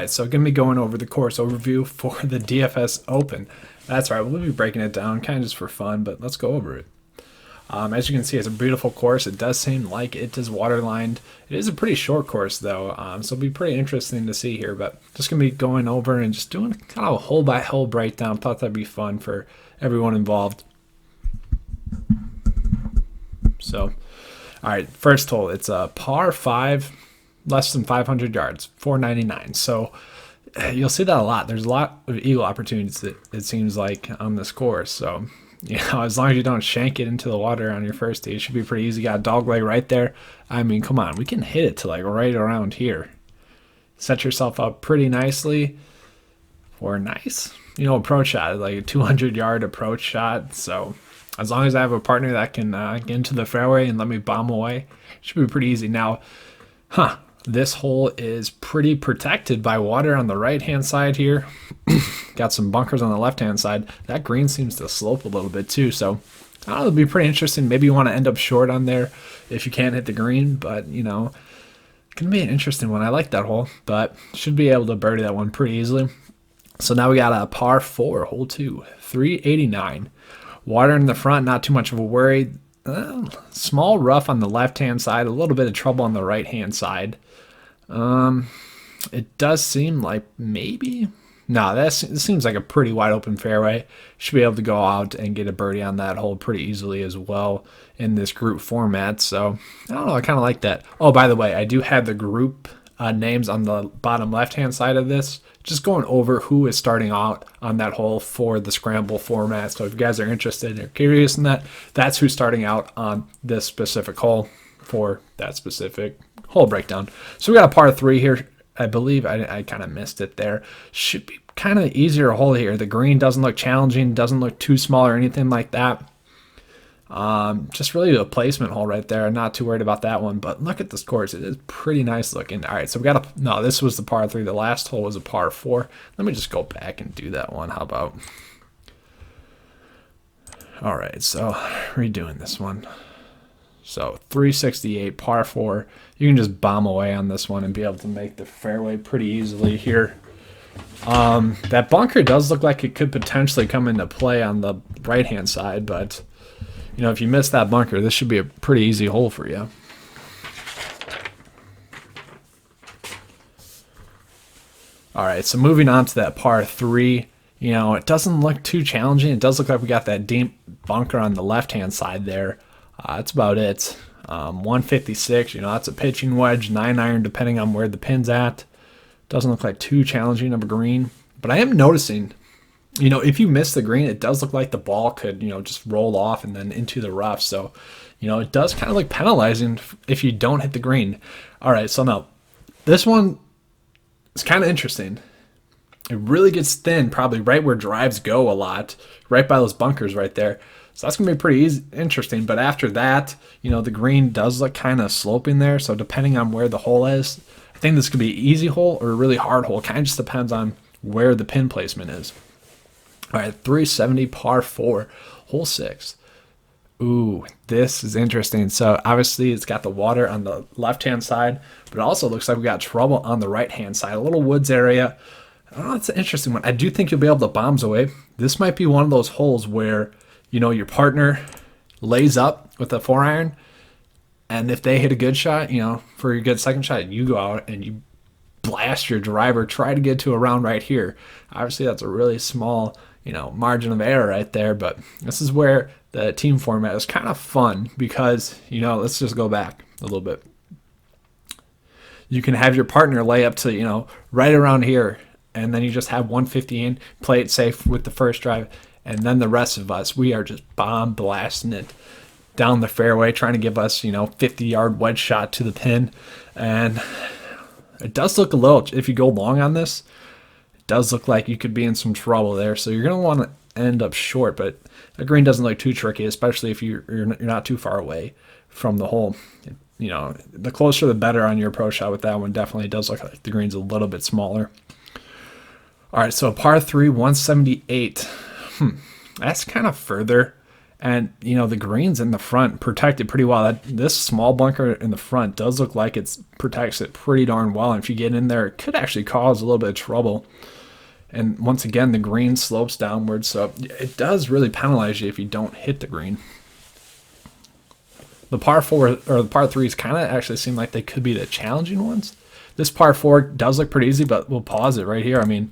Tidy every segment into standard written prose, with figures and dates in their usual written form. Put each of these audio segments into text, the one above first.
right, so going to be going over the course overview for the DFS Open. That's right, we'll be breaking it down kind of just for fun, but let's go over it. As you can see, it's a beautiful course. It does seem like it is waterlined. It is a pretty short course, though, so it'll be pretty interesting to see here. But just going to be going over and just doing kind of a hole-by-hole breakdown. Thought that'd be fun for everyone involved. So, all right, first hole. It's a par 5, less than 500 yards, 499. So you'll see that a lot. There's a lot of eagle opportunities, it seems like, on this course. So, you know, as long as you don't shank it into the water on your first tee, it should be pretty easy. Got a dog leg right there. I mean, come on. We can hit it to like right around here. Set yourself up pretty nicely for a nice, you know, approach shot, like a 200-yard approach shot. So as long as I have a partner that can get into the fairway and let me bomb away, it should be pretty easy. Now, this hole is pretty protected by water on the right-hand side here. Got some bunkers on the left-hand side. That green seems to slope a little bit too, so it'll be pretty interesting. Maybe you want to end up short on there if you can't hit the green, but, you know, it's going to be an interesting one. I like that hole, but should be able to birdie that one pretty easily. So now we got a par 4, hole 2, 389. Water in the front, not too much of a worry. Small rough on the left-hand side, a little bit of trouble on the right-hand side. It does seem like maybe... No, this seems like a pretty wide open fairway. Should be able to go out and get a birdie on that hole pretty easily as well in this group format. So, I don't know, I kind of like that. Oh, by the way, I do have the group names on the bottom left-hand side of this. Just going over who is starting out on that hole for the Scramble format. So if you guys are interested or curious in that, that's who's starting out on this specific hole for that specific hole breakdown. So we got a par 3 here. I believe I kind of missed it there. Should be kind of easier hole here. The green doesn't look challenging, doesn't look too small or anything like that. Just really a placement hole right there. Not too worried about that one, but look at this course. It is pretty nice looking. All right, so we got no, this was the par 3. The last hole was a par 4. Let me just go back and do that one. How about? All right, so redoing this one. So 368, par 4. You can just bomb away on this one and be able to make the fairway pretty easily here. That bunker does look like it could potentially come into play on the right-hand side, but, you know, if you miss that bunker, this should be a pretty easy hole for you. All right, so moving on to that par 3. You know, it doesn't look too challenging. It does look like we got that deep bunker on the left-hand side there. That's about it. 156, you know, that's a pitching wedge, 9-iron depending on where the pin's at. Doesn't look like too challenging of a green. But I am noticing, you know, if you miss the green, it does look like the ball could, you know, just roll off and then into the rough. So, you know, it does kind of look penalizing if you don't hit the green. All right, so now this one is kind of interesting. It really gets thin, probably right where drives go a lot, right by those bunkers right there. So that's going to be pretty interesting. But after that, you know, the green does look kind of sloping there. So depending on where the hole is, I think this could be an easy hole or a really hard hole. Kind of just depends on where the pin placement is. All right, 370, par 4, hole 6. Ooh, this is interesting. So obviously it's got the water on the left-hand side, but it also looks like we got trouble on the right-hand side. A little woods area. Oh, it's an interesting one. I do think you'll be able to bombs away. This might be one of those holes where, you know, your partner lays up with a 4-iron, and if they hit a good shot, you know, for your good second shot, you go out and you blast your driver, try to get to a round right here. Obviously, that's a really small, you know, margin of error right there, but this is where the team format is kind of fun because, you know, let's just go back a little bit. You can have your partner lay up to, you know, right around here, and then you just have 150 in, play it safe with the first drive. And then the rest of us, we are just bomb blasting it down the fairway, trying to give us, you know, 50-yard wedge shot to the pin. And it does look a little, if you go long on this, it does look like you could be in some trouble there. So you're going to want to end up short, but the green doesn't look too tricky, especially if you're not too far away from the hole. You know, the closer the better on your approach shot with that one. Definitely does look like the green's a little bit smaller. All right, so par 3, 178. That's kind of further And, you know, the greens in the front protect it pretty well. This small bunker in the front does look like it protects it pretty darn well. And if you get in there, it could actually cause a little bit of trouble. And once again, the green slopes downwards, so it does really penalize you if you don't hit the green. The par 4 or the par 3s kind of actually seem like they could be the challenging ones. This par 4 does look pretty easy, but we'll pause it right here. I mean,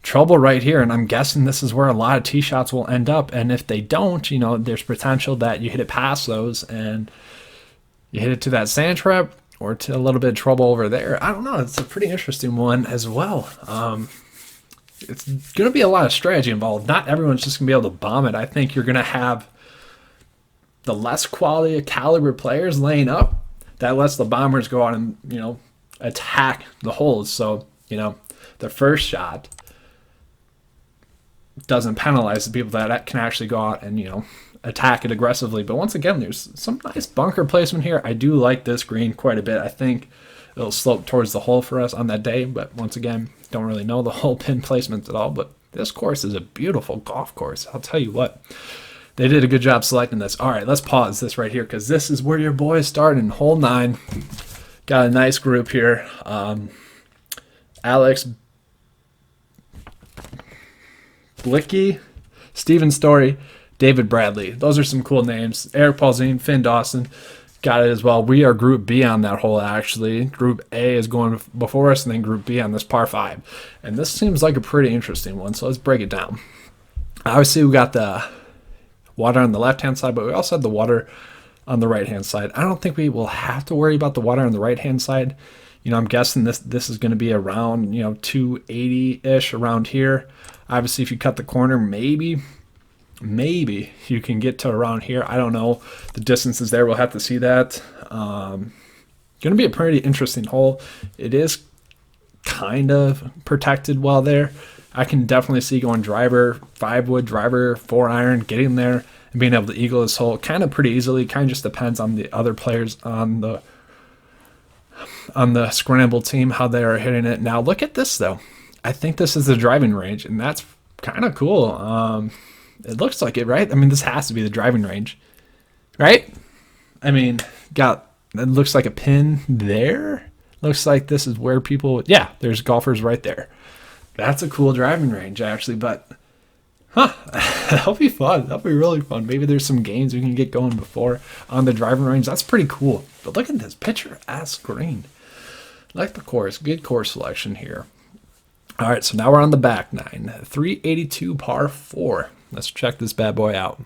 trouble right here, and I'm guessing this is where a lot of tee shots will end up. And if they don't, you know, there's potential that you hit it past those and you hit it to that sand trap or to a little bit of trouble over there. I don't know. It's a pretty interesting one as well. It's going to be a lot of strategy involved. Not everyone's just going to be able to bomb it. I think you're going to have the less quality caliber players laying up. That lets the bombers go out and, you know, attack the holes. So, you know, the first shot doesn't penalize the people that can actually go out and, you know, attack it aggressively. But once again, there's some nice bunker placement here. I do like this green quite a bit. I think it'll slope towards the hole for us on that day. But once again, don't really know the hole pin placements at all. But this course is a beautiful golf course. I'll tell you what. They did a good job selecting this. All right, let's pause this right here because this is where your boys start in hole 9. Got a nice group here. Alex Blicky, Steven Story, David Bradley. Those are some cool names. Eric Paulzine, Finn Dawson got it as well. We are Group B on that hole, actually. Group A is going before us, and then Group B on this par 5. And this seems like a pretty interesting one, so let's break it down. Obviously, we got the water on the left-hand side, but we also have the water on the right-hand side. I don't think we will have to worry about the water on the right-hand side. You know, I'm guessing this is going to be around, you know, 280-ish around here. Obviously, if you cut the corner, maybe you can get to around here. I don't know. The distances there, we'll have to see that. Going to be a pretty interesting hole. It is kind of protected well there. I can definitely see going driver, 5-wood, driver, 4-iron, getting there and being able to eagle this hole kind of pretty easily. Kind of just depends on the other players on the Scramble team, how they are hitting it. Now, look at this, though. I think this is the driving range, and that's kind of cool. It looks like it, right? I mean, this has to be the driving range, right? I mean, it looks like a pin there. Looks like this is where people, yeah, there's golfers right there. That's a cool driving range, actually, but, that'll be fun. That'll be really fun. Maybe there's some games we can get going before on the driving range. That's pretty cool. But look at this picture-ass green. Like the course. Good course selection here. All right, so now we're on the back 9. 382 par 4. Let's check this bad boy out.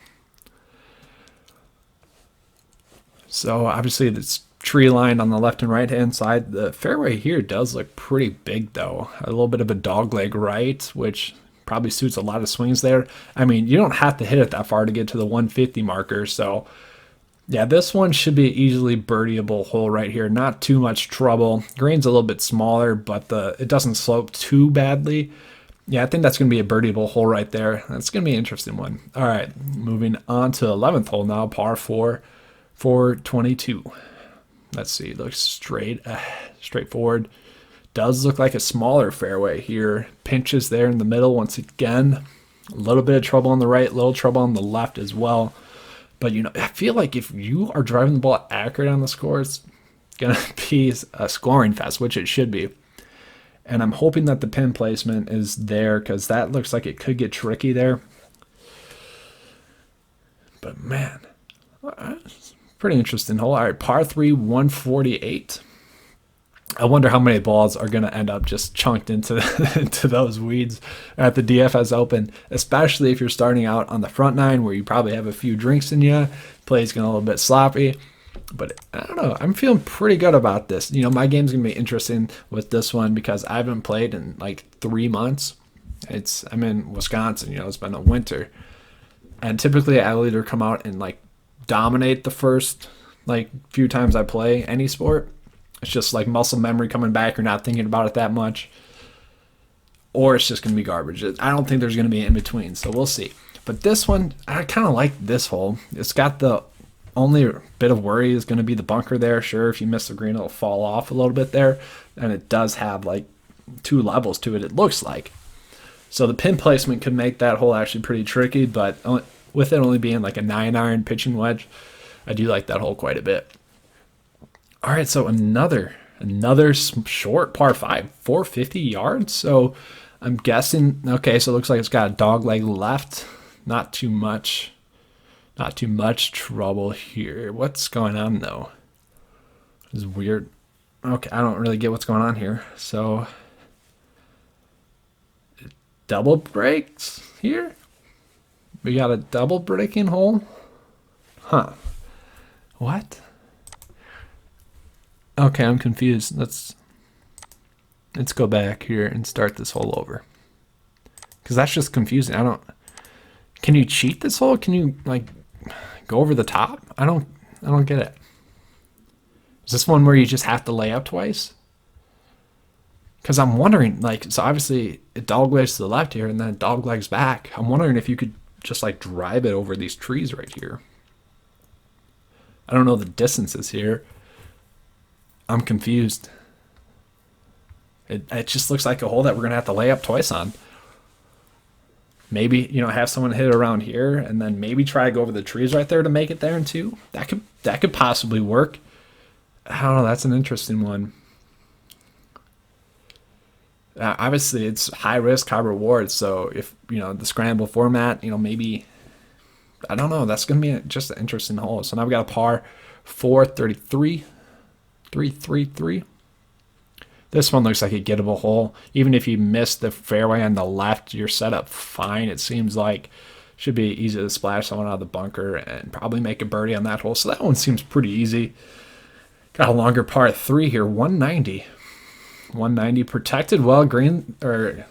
So obviously it's tree line on the left and right hand side. The fairway here does look pretty big, though. A little bit of a dog leg right, which probably suits a lot of swings there. I mean, you don't have to hit it that far to get to the 150 marker. So yeah, this one should be an easily birdieable hole right here. Not too much trouble. Green's a little bit smaller, but it doesn't slope too badly. Yeah, I think that's going to be a birdieable hole right there. That's going to be an interesting one. All right, moving on to 11th hole now, par 4, 422. Let's see, looks straightforward. Does look like a smaller fairway here. Pinches there in the middle once again. A little bit of trouble on the right, a little trouble on the left as well. But, you know, I feel like if you are driving the ball accurate on the score, it's going to be a scoring fest, which it should be. And I'm hoping that the pin placement is there because that looks like it could get tricky there. But, man, pretty interesting hole. All right, par 3, 148. I wonder how many balls are going to end up just chunked into into those weeds at the DFS Open, especially if you're starting out on the front 9 where you probably have a few drinks in you. Play's getting a little bit sloppy. But I don't know. I'm feeling pretty good about this. You know, my game's going to be interesting with this one because I haven't played in like 3 months. I'm in Wisconsin. You know, it's been a winter. And typically I'll either come out and like dominate the first like few times I play any sport. It's just like muscle memory coming back. You're not thinking about it that much. Or it's just going to be garbage. I don't think there's going to be an in-between, so we'll see. But this one, I kind of like this hole. It's got the only bit of worry is going to be the bunker there. Sure, if you miss the green, it'll fall off a little bit there. And it does have like 2 levels to it, it looks like. So the pin placement could make that hole actually pretty tricky. But with it only being like a 9-iron pitching wedge, I do like that hole quite a bit. All right, so another short par 5, 450 yards. So I'm guessing, okay, so it looks like it's got a dog leg left. Not too much trouble here. What's going on though? This is weird. Okay, I don't really get what's going on here. So double breaks here. We got a double breaking hole. Huh. What? Okay, I'm confused. Let's go back here and start this hole over. Because that's just confusing. Can you cheat this hole? Can you like go over the top? I don't get it. Is this one where you just have to lay up twice? Because I'm wondering, like, so obviously it dog legs to the left here and then it dog legs back. I'm wondering if you could just like drive it over these trees right here. I don't know the distances here. I'm confused. It just looks like a hole that we're going to have to lay up twice on. Maybe, have someone hit it around here and then maybe try to go over the trees right there to make it there in 2. That could possibly work. I don't know. That's an interesting one. Obviously, it's high risk, high reward. So if, the scramble format, maybe, I don't know. That's going to be just an interesting hole. So now we've got a par 433, 333. This one looks like a gettable hole. Even if you miss the fairway on the left, you're set up fine. It seems like should be easy to splash someone out of the bunker and probably make a birdie on that hole. So that one seems pretty easy. Got a longer par 3 here, 190. 190 protected well, green or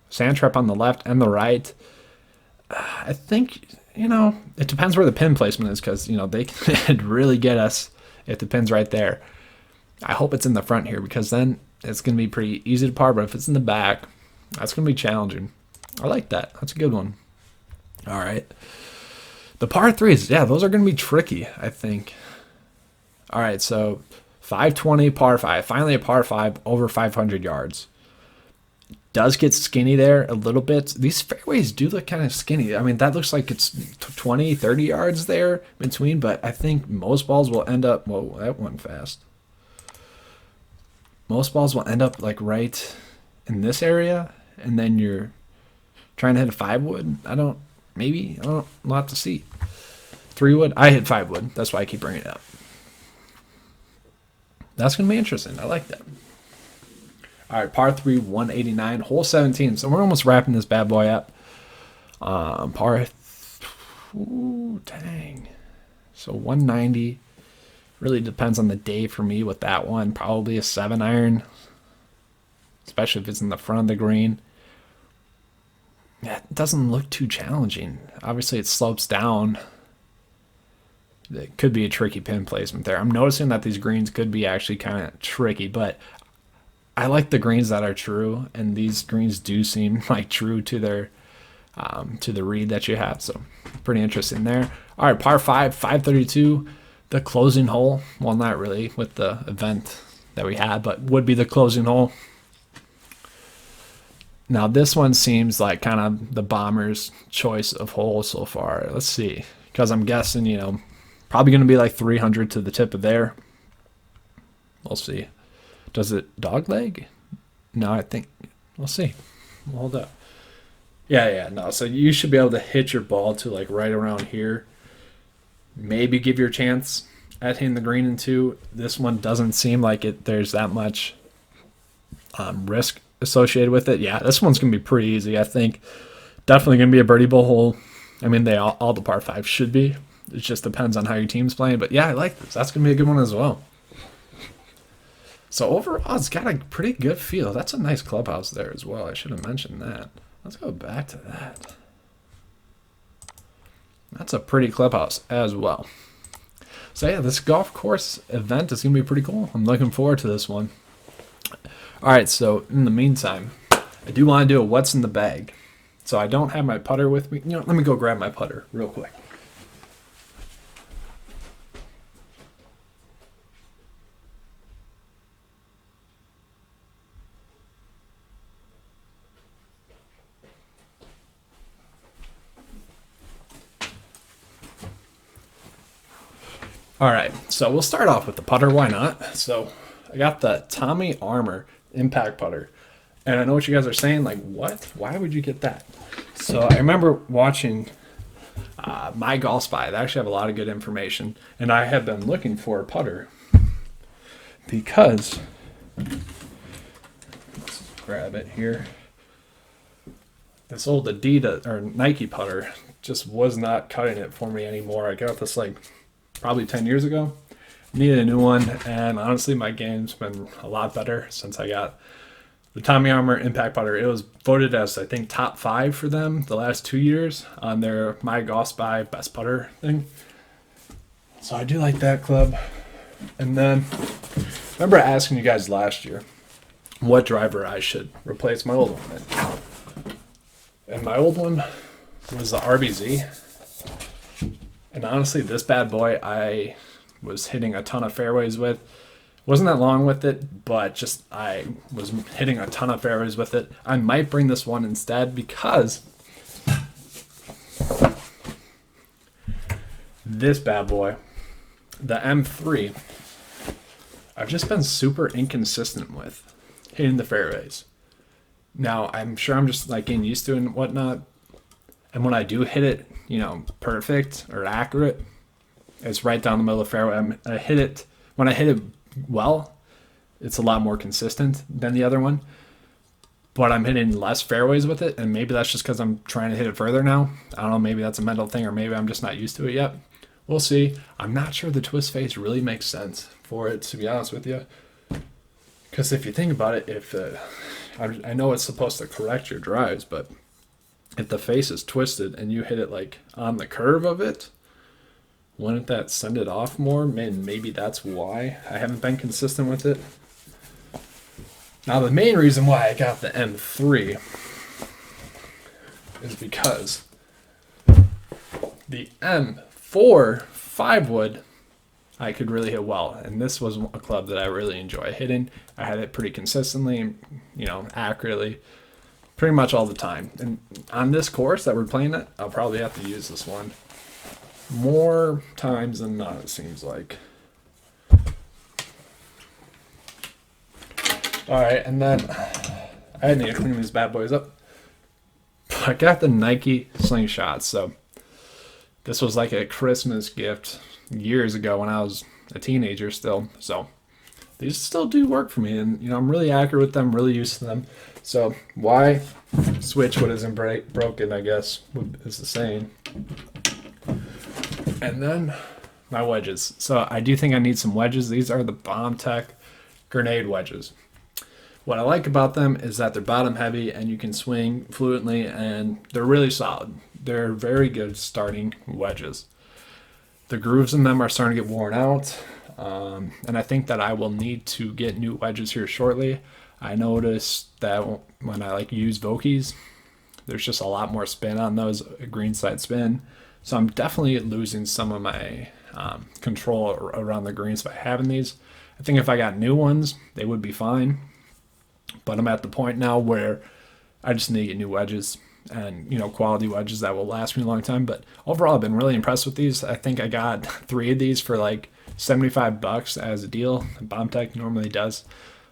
sand trap on the left and the right. I think, it depends where the pin placement is because, they could really get us if the pin's right there. I hope it's in the front here because then it's going to be pretty easy to par, but if it's in the back, that's going to be challenging. I like that. That's a good one. All right. The par 3s, yeah, those are going to be tricky, I think. All right, so 520 par 5. Finally a par 5 over 500 yards. Does get skinny there a little bit. These fairways do look kind of skinny. I mean, that looks like it's 20, 30 yards there between, but I think most balls will end up, whoa, that went fast. Most balls will end up like right in this area, and then you're trying to hit a 5 wood. I don't know, we'll have to see. 3 wood, I hit 5 wood. That's why I keep bringing it up. That's going to be interesting. I like that. All right, par 3, 189, hole 17. So we're almost wrapping this bad boy up. Dang. So 190. Really depends on the day for me with that one. Probably a 7-iron, especially if it's in the front of the green. Yeah, it doesn't look too challenging. Obviously, it slopes down. It could be a tricky pin placement there. I'm noticing that these greens could be actually kind of tricky, but I like the greens that are true, and these greens do seem like true to their to the read that you have. So pretty interesting there. All right, par 5, 532. The closing hole, well, not really with the event that we had, but would be the closing hole. Now, this one seems like kind of the Bombers' choice of hole so far. Let's see, because I'm guessing, probably going to be like 300 to the tip of there. We'll see. Does it dog leg? No, I think we'll see. We'll hold up. Yeah, no. So you should be able to hit your ball to like right around here. Maybe give your chance at hitting the green in 2. This one doesn't seem like there's that much risk associated with it. Yeah, this one's going to be pretty easy, I think. Definitely going to be a birdie bowl hole. I mean, all the par 5 should be. It just depends on how your team's playing. But yeah, I like this. That's going to be a good one as well. So overall, it's got a pretty good feel. That's a nice clubhouse there as well. I should have mentioned that. Let's go back to that. That's a pretty clubhouse as well. So yeah, this golf course event is going to be pretty cool. I'm looking forward to this one. All right, so in the meantime, I do want to do a what's in the bag. So I don't have my putter with me. Let me go grab my putter real quick. All right, so we'll start off with the putter. Why not? So I got the Tommy Armour impact putter, and I know what you guys are saying. Like, what? Why would you get that? So I remember watching My Golf Spy. They actually have a lot of good information, and I have been looking for a putter because let's grab it here. This old Adidas or Nike putter just was not cutting it for me anymore. I got this like probably 10 years ago. Needed a new one, and honestly my game's been a lot better since I got the Tommy Armour impact putter. It was voted as, I think, top 5 for them the last 2 years on their My Golf Spy best putter thing. So I do like that club. And then I remember asking you guys last year what driver I should replace my old one with. And my old one was the RBZ. And honestly, this bad boy I was hitting a ton of fairways with. Wasn't that long with it, but just I was hitting a ton of fairways with it. I might bring this one instead because this bad boy, the M3, I've just been super inconsistent with hitting the fairways. Now, I'm sure I'm just like getting used to it and whatnot. And when I do hit it, you know, perfect or accurate, it's right down the middle of the fairway. I hit it, when I hit it well, it's a lot more consistent than the other one. But I'm hitting less fairways with it, and maybe that's just because I'm trying to hit it further now. I don't know, maybe that's a mental thing, or maybe I'm just not used to it yet. We'll see. I'm not sure the twist face really makes sense for it, to be honest with you. Because if you think about it, if I know it's supposed to correct your drives, but if the face is twisted and you hit it like on the curve of it, wouldn't that send it off more? Man, maybe that's why I haven't been consistent with it. Now, the main reason why I got the M3 is because the M4 5-wood I could really hit well, and this was a club that I really enjoy hitting. I had it pretty consistently, you know, accurately, pretty much all the time. And on this course that we're playing at, I'll probably have to use this one more times than not, it seems like. Alright, and then I need to clean these bad boys up. I got the Nike slingshots, so this was like a Christmas gift years ago when I was a teenager still. So these still do work for me, and you know, I'm really accurate with them, really used to them. So why switch what isn't broken, I guess, is the saying. And then my wedges. So I do think I need some wedges. These are the Bomb Tech grenade wedges. What I like about them is that they're bottom heavy and you can swing fluently, and they're really solid. They're very good starting wedges. The grooves in them are starting to get worn out, and I think that I will need to get new wedges here shortly. I noticed that when I use Vokeys, there's just a lot more spin on those, greenside spin. So I'm definitely losing some of my control around the greens by having these. I think if I got new ones, they would be fine. But I'm at the point now where I just need to get new wedges and, you know, quality wedges that will last me a long time. But overall, I've been really impressed with these. I think I got 3 of these for like $75 as a deal. Bomb Tech normally does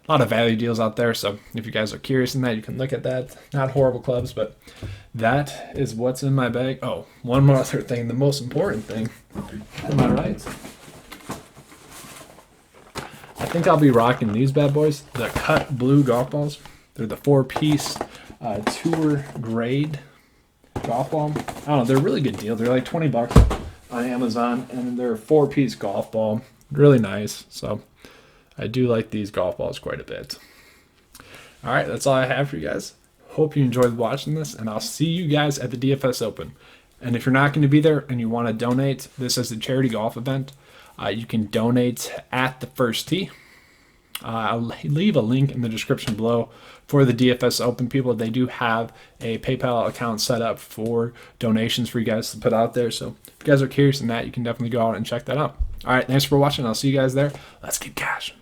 a lot of value deals out there. So if you guys are curious in that, you can look at that. Not horrible clubs, but that is what's in my bag. Oh, one more other thing, the most important thing. Am I right? I think I'll be rocking these bad boys, the cut blue golf balls. They're the 4-piece tour grade golf ball. I don't know, they're a really good deal. They're like $20 on Amazon, and they're a 4-piece golf ball. Really nice. So I do like these golf balls quite a bit. All right, that's all I have for you guys. Hope you enjoyed watching this, and I'll see you guys at the Dfs Open. And if you're not going to be there and you want to donate, this is a charity golf event. You can donate at the first tee. I'll leave a link in the description below for the Dfs Open people. They do have a PayPal account set up for donations for you guys to put out there. So if you guys are curious in that, you can definitely go out and check that out. All right, thanks for watching. I'll see you guys there. Let's get cash.